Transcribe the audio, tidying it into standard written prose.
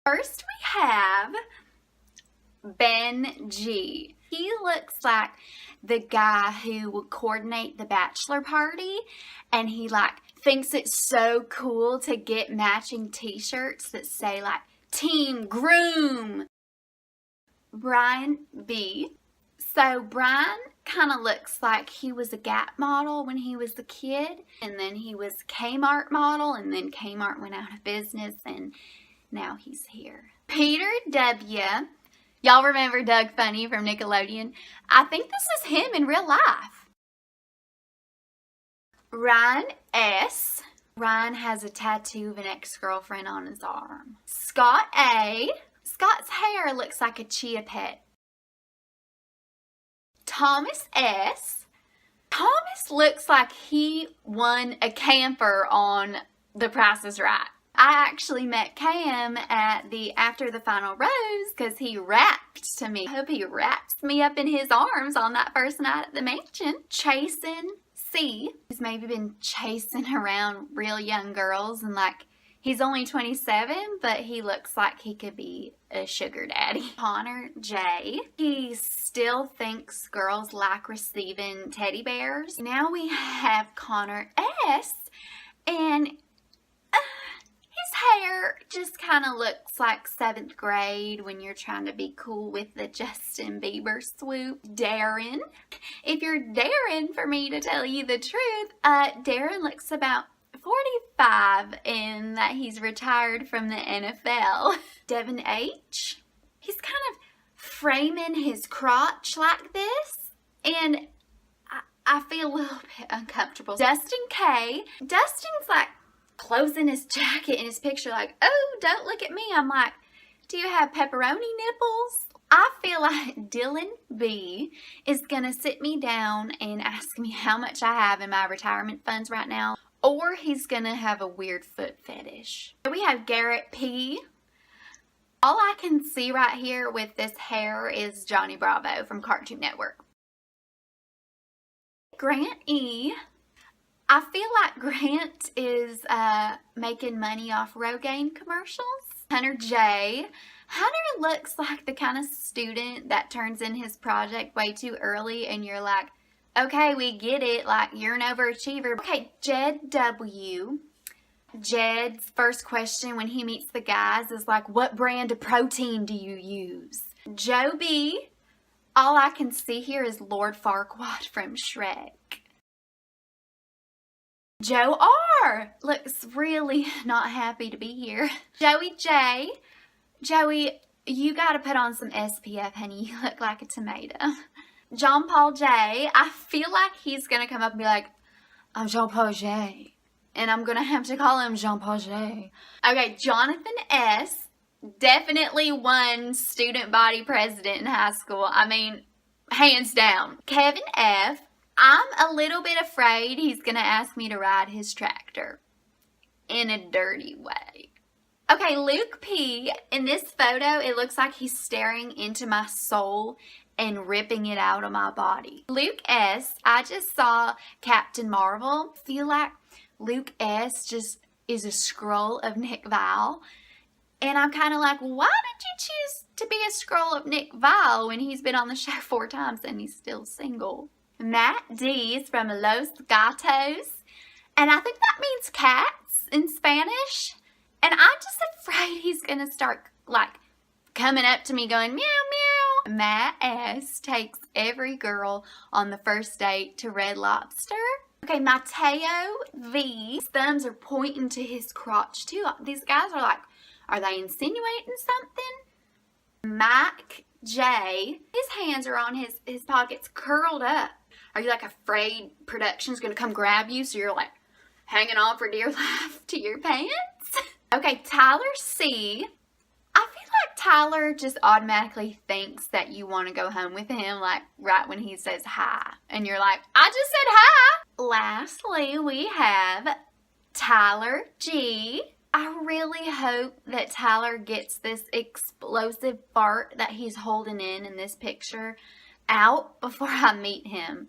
First we have Ben G. He looks like the guy who would coordinate the bachelor party, and he like thinks it's so cool to get matching t-shirts that say like Team Groom. Brian B. So Brian kind of looks like he was a Gap model when he was a kid, and then he was Kmart model, and then Kmart went out of business, and now he's here. Peter W. Y'all remember Doug Funny from Nickelodeon? I think this is him in real life. Ryan S. Ryan has a tattoo of an ex-girlfriend on his arm. Scott A. Scott's hair looks like a chia pet. Thomas S. Thomas looks like he won a camper on The Price is Right. I actually met Cam at after the final rose because he rapped to me. I hope he wraps me up in his arms on that first night at the mansion. Chasen C. He's maybe been chasing around real young girls, and like he's only 27, but he looks like he could be a sugar daddy. Connor J. He still thinks girls like receiving teddy bears. Now we have Connor S. And his hair just kind of looks like 7th grade when you're trying to be cool with the Justin Bieber swoop. Darron. If you're Darron, for me to tell you the truth, Darron looks about 45 and that he's retired from the NFL. Devin H. He's kind of framing his crotch like this, and I feel a little bit uncomfortable. Dustin K. Dustin's like closing his jacket in his picture like, oh, don't look at me. I'm like, do you have pepperoni nipples? I feel like Dylan B is gonna sit me down and ask me how much I have in my retirement funds right now, or he's gonna have a weird foot fetish. We have Garrett P. All I can see right here with this hair is Johnny Bravo from Cartoon Network. Grant E. I feel like Grant is making money off Rogaine commercials. Hunter J. Hunter looks like the kind of student that turns in his project way too early and you're like, okay, we get it, like you're an overachiever. Okay, Jed W. Jed's first question when he meets the guys is like, what brand of protein do you use? Joe B. All I can see here is Lord Farquaad from Shrek. Joe R. looks really not happy to be here. Joey J. Joey, you gotta put on some SPF, honey. You look like a tomato. John Paul J. I feel like he's gonna come up and be like, I'm Jean Paul J. And I'm gonna have to call him Jean Paul J. Okay, Jonathan S. Definitely won student body president in high school. I mean, hands down. Kevin F. I'm a little bit afraid he's going to ask me to ride his tractor in a dirty way. Okay, Luke P. In this photo, it looks like he's staring into my soul and ripping it out of my body. Luke S. I just saw Captain Marvel. I feel like Luke S. just is a scroll of Nick Vile. And I'm kind of like, why did you choose to be a scroll of Nick Vile when he's been on the show 4 times and he's still single? Matt D is from Los Gatos, and I think that means cats in Spanish, and I'm just afraid he's going to start, like, coming up to me going, meow, meow. Matt S takes every girl on the first date to Red Lobster. Okay, Mateo V, his thumbs are pointing to his crotch, too. These guys are like, are they insinuating something? Mike J, his hands are on his pockets curled up. Are you like afraid production's gonna come grab you so you're like hanging on for dear life to your pants? Okay, Tyler C. I feel like Tyler just automatically thinks that you want to go home with him like right when he says hi. And you're like, I just said hi. Lastly, we have Tyler G. I really hope that Tyler gets this explosive fart that he's holding in this picture out before I meet him.